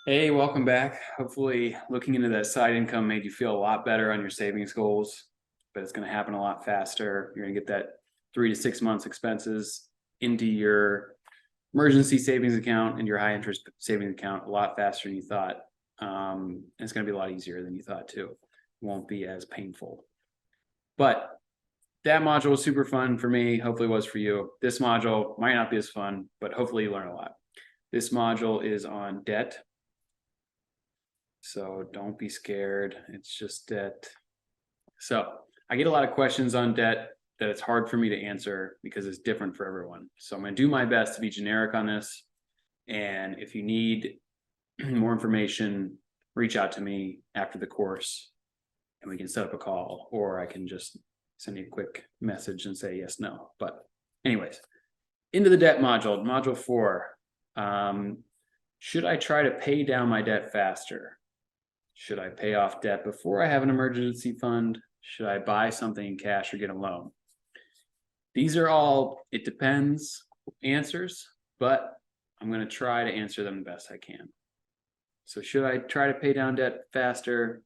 Hey, welcome back. Hopefully, looking into that side income made you feel a lot better on your savings goals, but it's going to happen a lot faster. You're going to get that 3 to 6 months expenses into your emergency savings account and your high interest savings account a lot faster than you thought. And it's going to be a lot easier than you thought too. It won't be as painful. But that module was super fun for me. Hopefully, it was for you. This module might not be as fun, but hopefully, you learn a lot. This module is on debt. So don't be scared. It's just debt. So I get a lot of questions on debt that it's hard for me to answer because it's different for everyone. So I'm going to do my best to be generic on this. And if you need more information, reach out to me after the course and we can set up a call, or I can just send you a quick message and say yes, no. But anyways, into the debt module, module 4. Should I try to pay down my debt faster? Should I pay off debt before I have an emergency fund? Should I buy something in cash or get a loan? These are all, it depends answers, but I'm going to try to answer them the best I can. So should I try to pay down debt faster?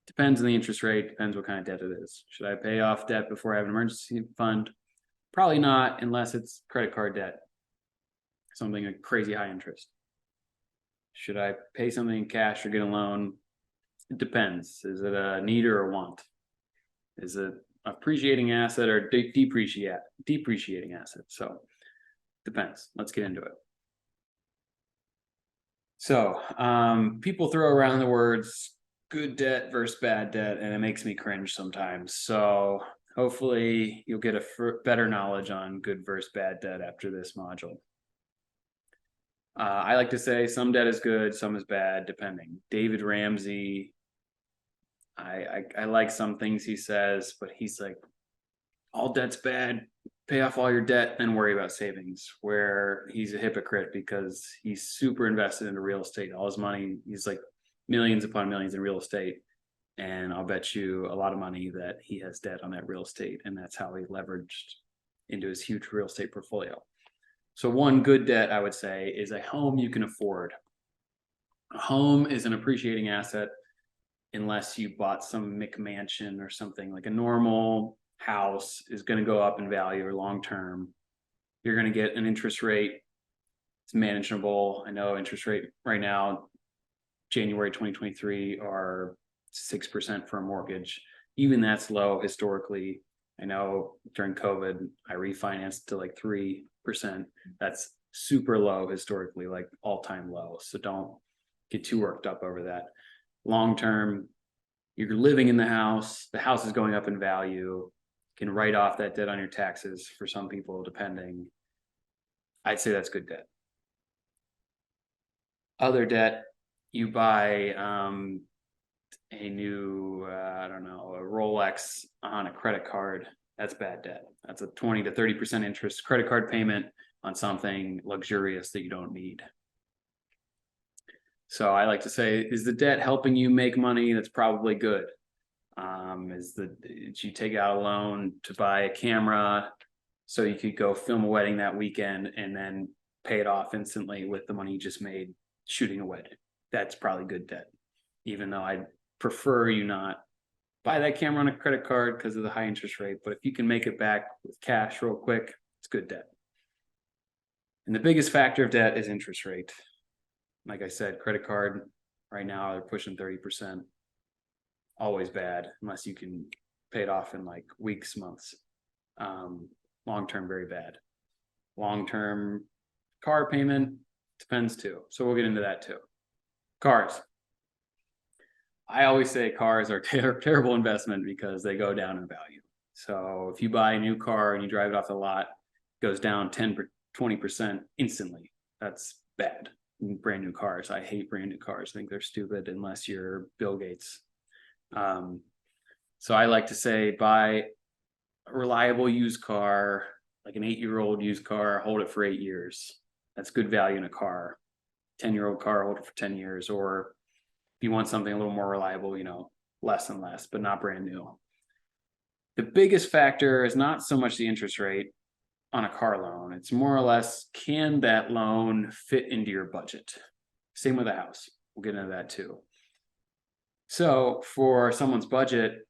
Depends on the interest rate, depends what kind of debt it is. Should I pay off debt before I have an emergency fund? Probably not, unless it's credit card debt, something like crazy high interest. Should I pay something in cash or get a loan? It depends. Is it a need or a want? Is it appreciating asset or depreciating asset? So depends. Let's get into it. So people throw around the words good debt versus bad debt, and it makes me cringe sometimes. So hopefully you'll get a better knowledge on good versus bad debt after this module. I like to say some debt is good, some is bad, depending. David Ramsey, I like some things he says, but he's like, all debt's bad, pay off all your debt, then worry about savings, where he's a hypocrite because he's super invested into real estate. All his money, he's like millions upon millions in real estate. And I'll bet you a lot of money that he has debt on that real estate. And that's how he leveraged into his huge real estate portfolio. So one good debt, I would say, is a home you can afford. A home is an appreciating asset unless you bought some McMansion or something. Like a normal house is going to go up in value or long term. You're going to get an interest rate. It's manageable. I know interest rate right now, January 2023, are 6% for a mortgage. Even that's low historically. I know during COVID, I refinanced to like 3%. That's super low historically, like all-time low. So don't get too worked up over that. Long term, you're living in the house is going up in value. You can write off that debt on your taxes for some people, depending. I'd say that's good debt. Other debt, you buy a new, I don't know, a Rolex on a credit card. That's bad debt. That's a 20 to 30% interest credit card payment on something luxurious that you don't need. So I like to say, is the debt helping you make money? That's probably good. Did you take out a loan to buy a camera so you could go film a wedding that weekend and then pay it off instantly with the money you just made shooting a wedding? That's probably good debt, even though I'd prefer you not buy that camera on a credit card because of the high interest rate. But if you can make it back with cash real quick, it's good debt. And the biggest factor of debt is interest rate. Like I said, credit card right now, they're pushing 30%. Always bad unless you can pay it off in like weeks, months. Long-term, very bad. Long-term car payment depends too. So we'll get into that too. Cars. I always say cars are terrible investment because they go down in value. So if you buy a new car and you drive it off the lot, it goes down 10, 20% instantly. That's bad. Brand new cars. I hate brand new cars. I think they're stupid unless you're Bill Gates. So I like to say buy a reliable used car, like an 8-year-old used car, hold it for 8 years. That's good value in a car. 10-year-old car, hold it for 10 years. Or if you want something a little more reliable, less and less, but not brand new. The biggest factor is not so much the interest rate on a car loan. It's more or less, can that loan fit into your budget? Same with a house. We'll get into that too. So for someone's budget,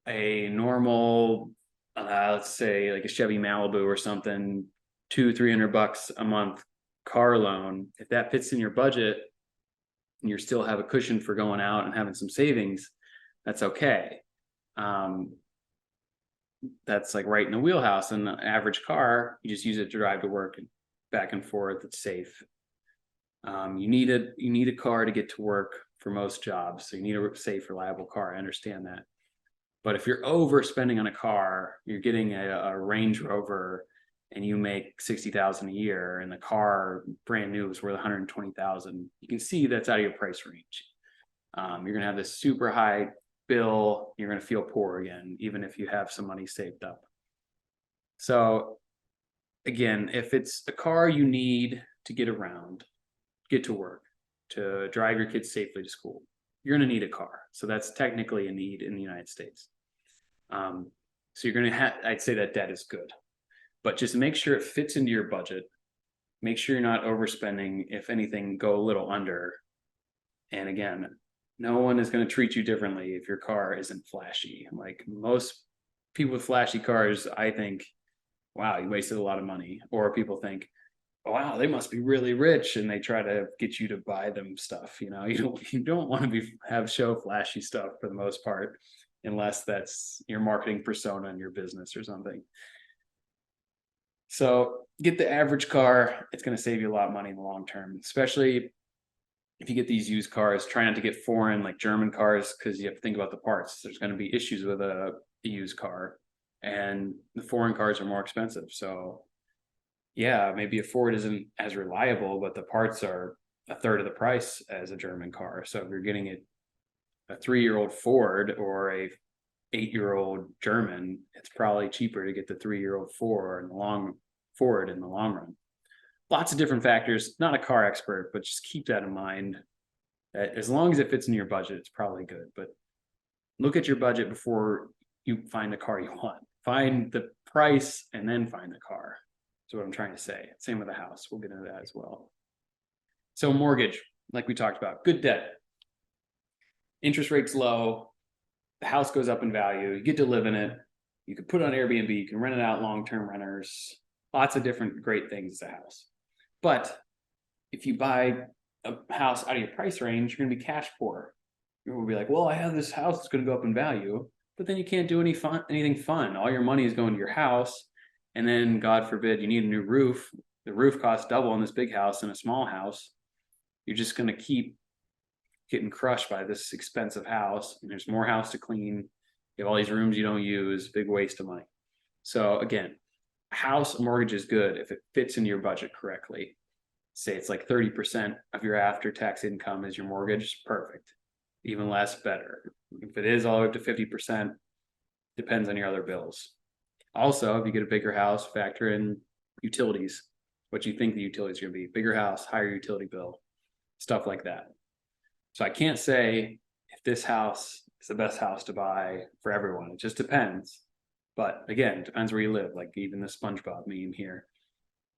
a normal, let's say like a Chevy Malibu or something, $200-300 a month car loan, if that fits in your budget and you still have a cushion for going out and having some savings, that's okay. That's like right in the wheelhouse. And the average car, you just use it to drive to work and back and forth. It's safe. You need a car to get to work for most jobs. So you need a safe, reliable car. I understand that. But if you're overspending on a car, you're getting a Range Rover and you make 60,000 a year and the car brand new is worth 120,000, you can see that's out of your price range. You're going to have this super high bill. You're going to feel poor again, even if you have some money saved up. So again, if it's a car you need to get around, get to work, to drive your kids safely to school, you're going to need a car. So that's technically a need in the United States. So you're going to have, I'd say that debt is good, but just make sure it fits into your budget. Make sure you're not overspending. If anything, go a little under. And again, no one is going to treat you differently if your car isn't flashy. Like most people with flashy cars, I think, wow, you wasted a lot of money. Or people think, wow, they must be really rich, and they try to get you to buy them stuff. You don't want to have show flashy stuff for the most part, unless that's your marketing persona in your business or something. So get the average car. It's going to save you a lot of money in the long term, especially if you get these used cars. Try not to get foreign like German cars, because you have to think about the parts. There's going to be issues with a used car, and the foreign cars are more expensive. So yeah, maybe a Ford isn't as reliable, but the parts are a third of the price as a German car. So if you're getting a 3-year-old Ford or a 8-year-old German, it's probably cheaper to get the 3-year-old Ford in the long run. Lots of different factors. Not a car expert, but just keep that in mind. That as long as it fits in your budget, it's probably good. But look at your budget before you find the car you want. Find the price and then find the car. That's what I'm trying to say. Same with the house. We'll get into that as well. So mortgage, like we talked about, good debt. Interest rates low. The house goes up in value. You get to live in it. You can put it on Airbnb. You can rent it out long-term renters. Lots of different great things as a house. But if you buy a house out of your price range, you're going to be cash poor. You'll be like, well, I have this house that's going to go up in value, but then you can't do anything fun. All your money is going to your house. And then, God forbid, you need a new roof. The roof costs double in this big house and a small house. You're just going to keep getting crushed by this expensive house. And there's more house to clean. You have all these rooms you don't use, big waste of money. So again, a house mortgage is good if it fits into your budget correctly. Say it's like 30% of your after-tax income is your mortgage, perfect. Even less, better. If it is all the way up to 50%, depends on your other bills. Also, if you get a bigger house, factor in utilities, what you think the utilities are going to be. Bigger house, higher utility bill, stuff like that. So I can't say if this house is the best house to buy for everyone. It just depends. But again, it depends where you live. Like even the SpongeBob meme here.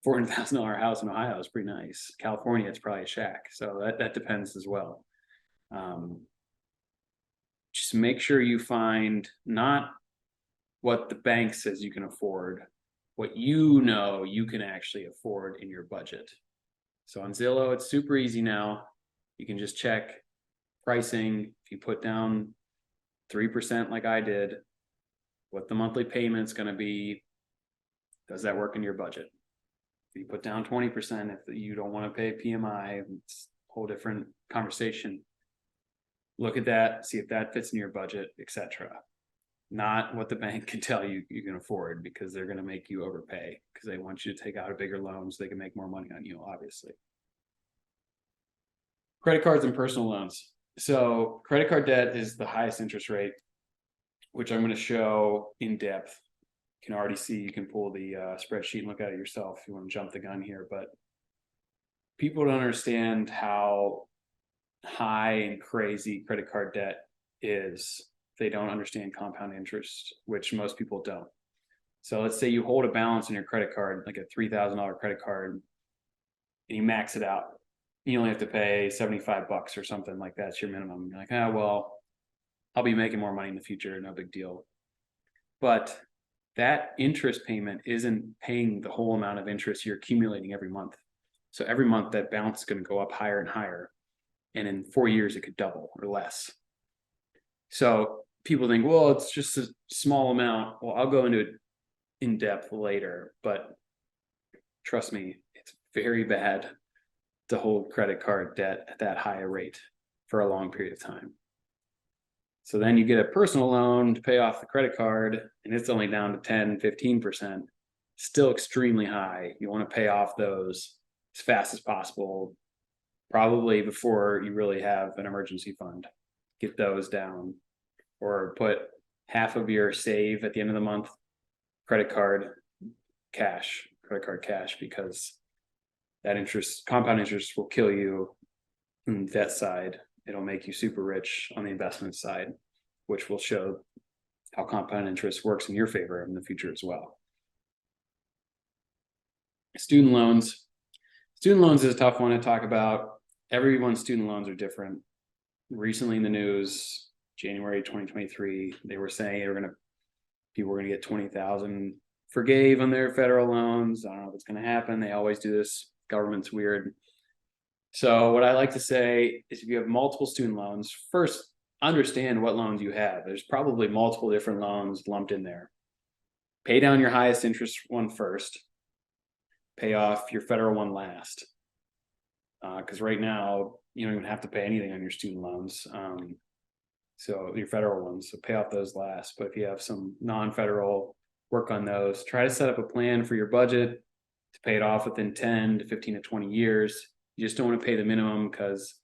$400,000 house in Ohio is pretty nice. California, it's probably a shack. So that depends as well. Just make sure you find not what the bank says you can afford, what you know you can actually afford in your budget. So on Zillow, it's super easy now. You can just check pricing. If you put down 3% like I did, what the monthly payment's going to be, does that work in your budget? If you put down 20%, if you don't want to pay PMI, it's a whole different conversation. Look at that, see if that fits in your budget, etc. Not what the bank can tell you you can afford, because they're going to make you overpay because they want you to take out a bigger loan so they can make more money on you, obviously. Credit cards and personal loans. So credit card debt is the highest interest rate, which I'm going to show in depth. You can already see, you can pull the spreadsheet and look at it yourself if you want to jump the gun here. But people don't understand how high and crazy credit card debt is. They don't understand compound interest, which most people don't. So let's say you hold a balance in your credit card, like a $3,000 credit card, and you max it out. you only have to pay $75 or something like that's your minimum. You're like, ah, well, I'll be making more money in the future, no big deal. But that interest payment isn't paying the whole amount of interest you're accumulating every month. So every month that balance is going to go up higher and higher. And in 4 years, it could double or less. So people think, well, it's just a small amount. Well, I'll go into it in depth later, but trust me, it's very bad to hold credit card debt at that high a rate for a long period of time. So then you get a personal loan to pay off the credit card, and it's only down to 10, 15%, still extremely high. You want to pay off those as fast as possible, probably before you really have an emergency fund. Get those down, or put half of your save at the end of the month, credit card cash, because that interest, compound interest, will kill you on the debt side. It'll make you super rich on the investment side, which will show how compound interest works in your favor in the future as well. Student loans. Student loans is a tough one to talk about. Everyone's student loans are different. Recently in the news, January 2023, they were saying people were gonna get 20,000 forgave on their federal loans. I don't know if it's gonna happen. They always do this. Government's weird. So what I like to say is, if you have multiple student loans, first understand what loans you have. There's probably multiple different loans lumped in there. Pay down your highest interest one first. Pay off your federal one last. Because right now you don't even have to pay anything on your student loans. So your federal ones, so pay off those last. But if you have some non-federal, work on those. Try to set up a plan for your budget to pay it off within 10 to 15 to 20 years. You just don't want to pay the minimum, because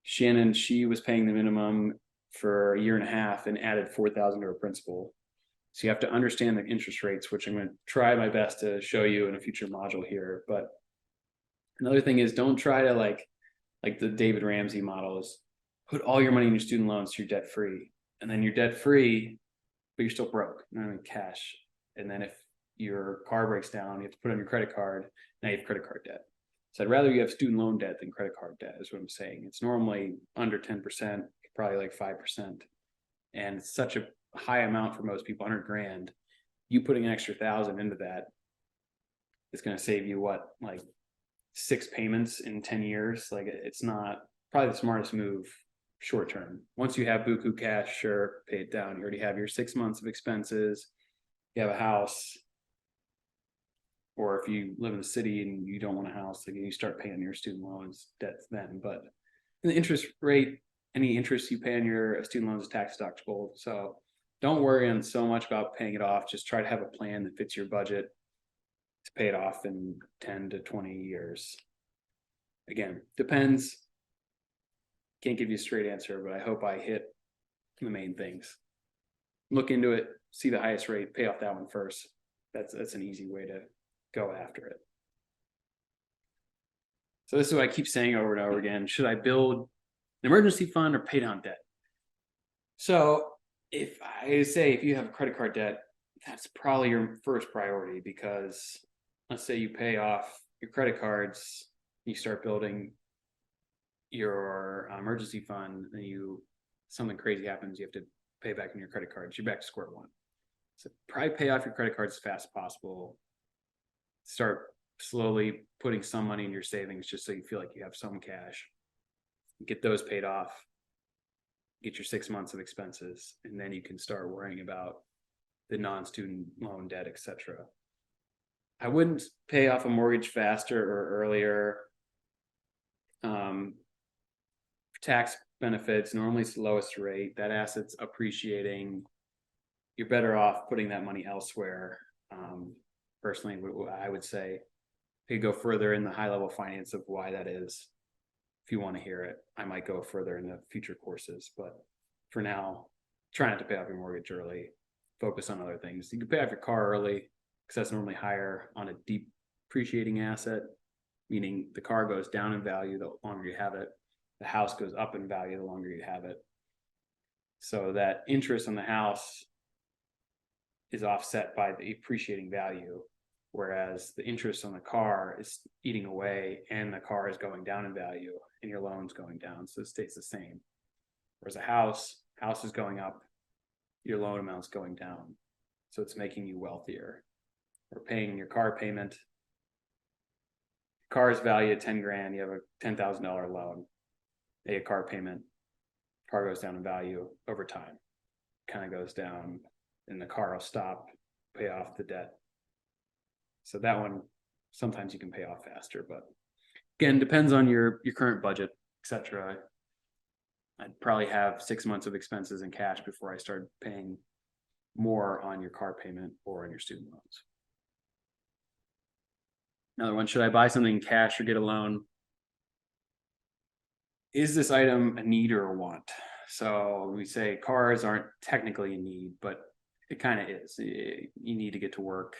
Shannon, she was paying the minimum for a year and a half and added 4,000 to her principal. So you have to understand the interest rates, which I'm going to try my best to show you in a future module here. But another thing is, don't try to like the David Ramsey model is, put all your money in your student loans so you're debt free, and then you're debt free, but you're still broke. You don't have cash. And then if your car breaks down, you have to put on your credit card. Now you have credit card debt. So I'd rather you have student loan debt than credit card debt, is what I'm saying. It's normally under 10%, probably like 5%. And it's such a high amount for most people, 100 grand. You putting an extra 1,000 into that is going to save you what, like 6 payments in 10 years. Like, it's not probably the smartest move short term. Once you have buku cash, sure, pay it down. You already have your 6 months of expenses. You have a house, or if you live in the city and you don't want a house, like, you start paying your student loans debts then. But the interest rate, any interest you pay on your student loans is tax deductible. So don't worry on so much about paying it off. Just try to have a plan that fits your budget to pay it off in 10 to 20 years. Again, depends. Can't give you a straight answer, but I hope I hit the main things. Look into it, see the highest rate, pay off that one first. That's an easy way to go after it. So this is what I keep saying over and over again. Should I build an emergency fund or pay down debt? So if you have credit card debt, that's probably your first priority, because let's say you pay off your credit cards, you start building your emergency fund, and something crazy happens, you have to pay back on your credit cards, you're back to square one. So probably pay off your credit cards as fast as possible. Start slowly putting some money in your savings, just so you feel like you have some cash. Get those paid off, get your 6 months of expenses, and then you can start worrying about the non-student loan debt, etc. I wouldn't pay off a mortgage faster or earlier. Tax benefits, normally it's the lowest rate. That asset's appreciating. You're better off putting that money elsewhere. Personally, I would say, you could go further in the high-level finance of why that is. If you want to hear it, I might go further in the future courses. But for now, try not to pay off your mortgage early. Focus on other things. You can pay off your car early, because that's normally higher on a depreciating asset, meaning the car goes down in value the longer you have it. The house goes up in value the longer you have it. So that interest on the house is offset by the appreciating value. Whereas the interest on the car is eating away and the car is going down in value and your loan's going down. So it stays the same. Whereas a house is going up, your loan amount's going down. So it's making you wealthier. Or paying your car payment. Car is valued at 10 grand, you have a $10,000 loan, pay a car payment, car goes down in value over time, kind of goes down, and the car will stop, pay off the debt. So that one, sometimes you can pay off faster, but again, depends on your current budget, etc. I'd probably have 6 months of expenses in cash before I start paying more on your car payment or on your student loans. Another one, should I buy something in cash or get a loan? Is this item a need or a want? So we say cars aren't technically a need, but it kind of is. You need to get to work.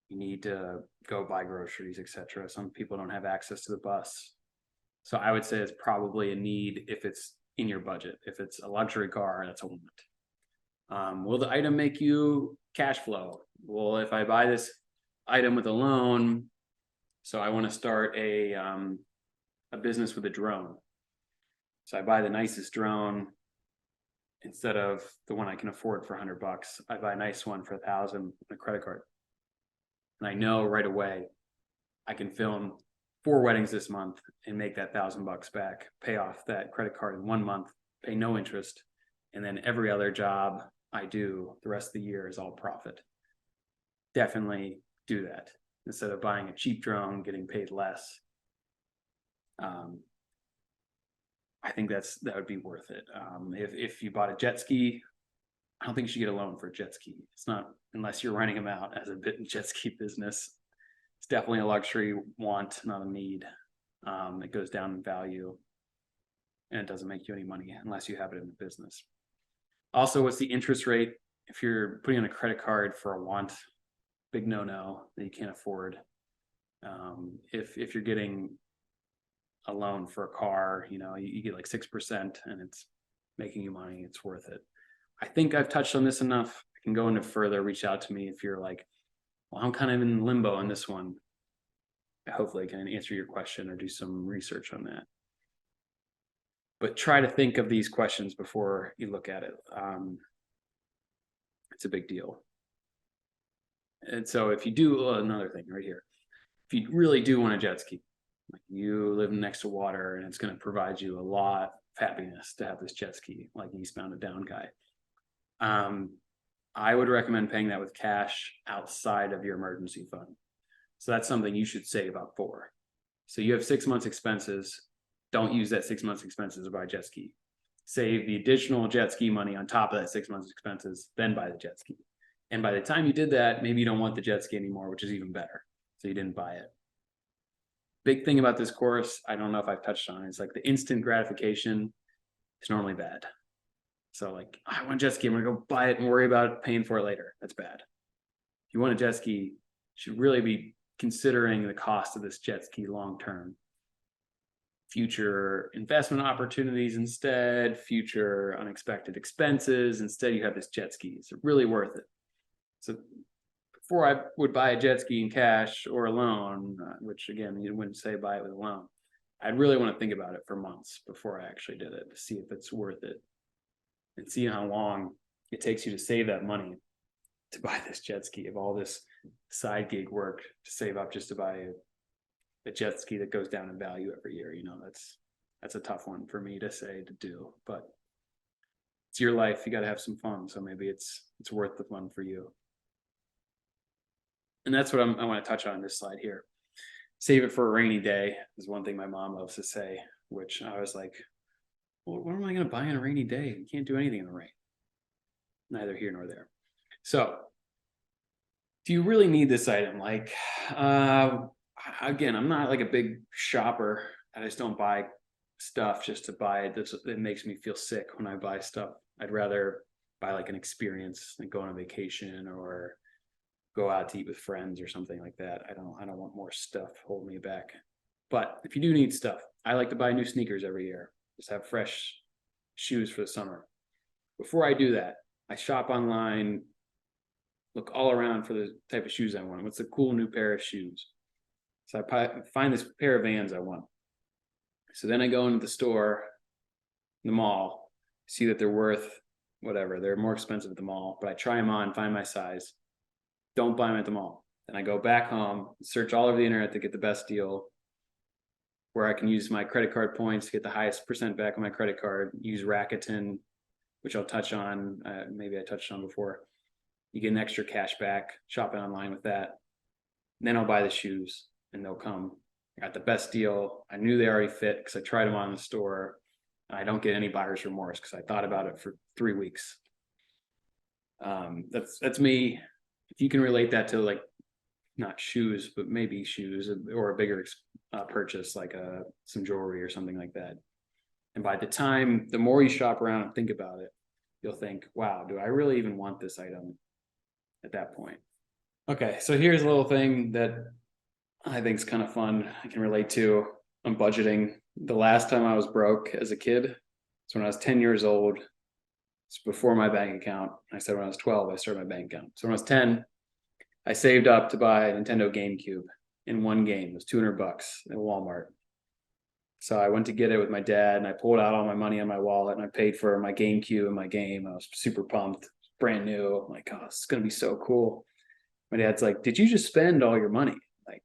You need to go buy groceries, etc. Some people don't have access to the bus. So I would say it's probably a need if it's in your budget. If it's a luxury car, that's a want. Will the item make you cash flow? Well, if I buy this item with a loan, so I want to start a business with a drone. So I buy the nicest drone instead of the one I can afford for $100. I buy a nice one for $1,000 on a credit card. And I know right away I can film 4 weddings this month and make that $1,000 back, pay off that credit card in 1 month, pay no interest. And then every other job I do the rest of the year is all profit. Definitely do that instead of buying a cheap drone, getting paid less. I think that would be worth it. If you bought a jet ski, I don't think you should get a loan for a jet ski. It's not, unless you're renting them out as a jet ski business. It's definitely a luxury want, not a need. It goes down in value and it doesn't make you any money unless you have it in the business. Also, what's the interest rate? If you're putting on a credit card for a want, big no-no that you can't afford. If you're getting a loan for a car, you get like 6% and it's making you money, it's worth it. I think I've touched on this enough. I can go into further, reach out to me if you're like, well, I'm kind of in limbo on this one. Hopefully I can answer your question or do some research on that. But try to think of these questions before you look at it. It's a big deal. And so if you do, another thing right here, if you really do want a jet ski, like you live next to water and it's going to provide you a lot of happiness to have this jet ski, like Eastbound and Down guy. I would recommend paying that with cash outside of your emergency fund. So that's something you should save up for. So you have 6 months expenses. Don't use that 6 months expenses to buy a jet ski. Save the additional jet ski money on top of that 6 months expenses, then buy the jet ski. And by the time you did that, maybe you don't want the jet ski anymore, which is even better. So you didn't buy it. Big thing about this course, I don't know if I've touched on it, it's like the instant gratification is normally bad. So like, I want a jet ski, I'm gonna go buy it and worry about paying for it later. That's bad. If you want a jet ski, you should really be considering the cost of this jet ski long-term. Future investment opportunities instead, future unexpected expenses. Instead, you have this jet ski. It's really worth it. So before I would buy a jet ski in cash or a loan, which again, you wouldn't say buy it with a loan, I'd really want to think about it for months before I actually did it to see if it's worth it and see how long it takes you to save that money to buy this jet ski, of all this side gig work to save up just to buy a jet ski that goes down in value every year. That's a tough one for me to say to do, but it's your life. You got to have some fun. So maybe it's worth the fun for you. And that's what I want to touch on this slide here. Save it for a rainy day is one thing my mom loves to say, which I was like, well, what am I going to buy on a rainy day? You can't do anything in the rain. Neither here nor there. So do you really need this item? Like, again, I'm not like a big shopper. I just don't buy stuff just to buy it. It makes me feel sick when I buy stuff. I'd rather buy like an experience, like go on a vacation or go out to eat with friends or something like that. I don't want more stuff holding me back. But if you do need stuff, I like to buy new sneakers every year. Just have fresh shoes for the summer. Before I do that, I shop online look all around for the type of shoes I want. What's a cool new pair of shoes? So I find this pair of Vans I want. So then I go into the store, the mall, see that they're worth whatever. They're more expensive at the mall, but I try them on, find my size. Don't buy them at the mall. Then I go back home, search all over the internet to get the best deal, where I can use my credit card points to get the highest percent back on my credit card, use Rakuten, which I'll touch on, maybe I touched on before. You get an extra cash back, shopping online with that. Then I'll buy the shoes and they'll come. I got the best deal. I knew they already fit because I tried them on in the store. I don't get any buyer's remorse because I thought about it for 3 weeks. That's me. If you can relate that to like not shoes, but maybe shoes or a bigger purchase like some jewelry or something like that. And by the time, the more you shop around and think about it, you'll think, wow, do I really even want this item at that point? Okay, so here's a little thing that I think is kind of fun. I can relate to. I'm budgeting. The last time I was broke as a kid, so when I was 10 years old, it's before my bank account. I said when I was 12, I started my bank account. So when I was 10, I saved up to buy a Nintendo GameCube in one game. It was $200 at Walmart. So I went to get it with my dad and I pulled out all my money on my wallet and I paid for my GameCube and my game. I was super pumped, brand new. I'm like, oh, it's going to be so cool. My dad's like, did you just spend all your money? Like,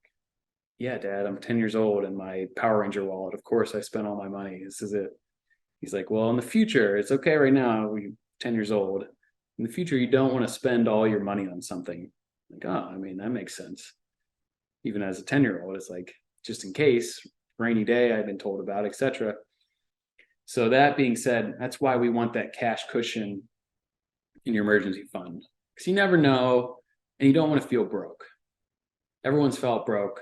yeah, Dad, I'm 10 years old and my Power Ranger wallet. Of course I spent all my money. This is it. He's like, well, in the future, it's okay right now. We're 10 years old. In the future, you don't want to spend all your money on something. Like, oh, I mean, that makes sense. Even as a 10-year-old, it's like, just in case, rainy day, I've been told about, etc. So that being said, that's why we want that cash cushion in your emergency fund. Because you never know, and you don't want to feel broke. Everyone's felt broke.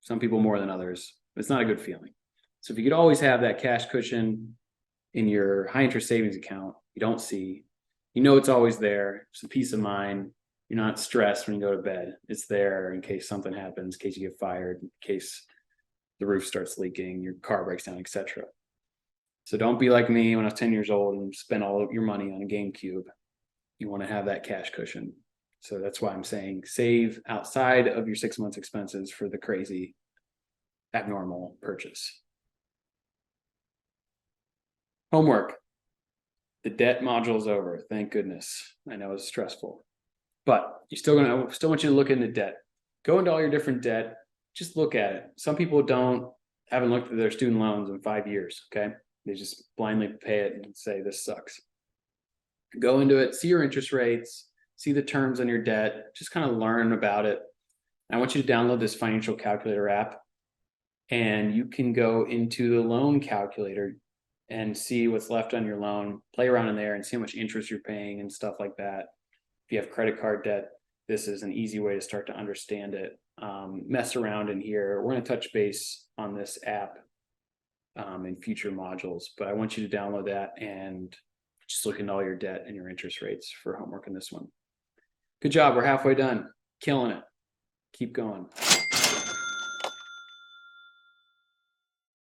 Some people more than others. It's not a good feeling. So if you could always have that cash cushion in your high interest savings account, you don't see, you know it's always there, some peace of mind. You're not stressed when you go to bed. It's there in case something happens, in case you get fired, in case the roof starts leaking, your car breaks down, etc. So don't be like me when I was 10 years old and spend all of your money on a GameCube. You want to have that cash cushion. So that's why I'm saying save outside of your 6 months expenses for the crazy abnormal purchase. Homework. The debt module is over. Thank goodness. I know it's stressful, but I still want you to look into debt. Go into all your different debt. Just look at it. Some people haven't looked at their student loans in 5 years. Okay. They just blindly pay it and say, this sucks. Go into it, see your interest rates, see the terms on your debt, just kind of learn about it. I want you to download this financial calculator app and you can go into the loan calculator and see what's left on your loan, play around in there and see how much interest you're paying and stuff like that. If you have credit card debt, this is an easy way to start to understand it. Mess around in here. We're going to touch base on this app in future modules, but I want you to download that and just look into all your debt and your interest rates for homework in this one. Good job. We're halfway done. Killing it. Keep going.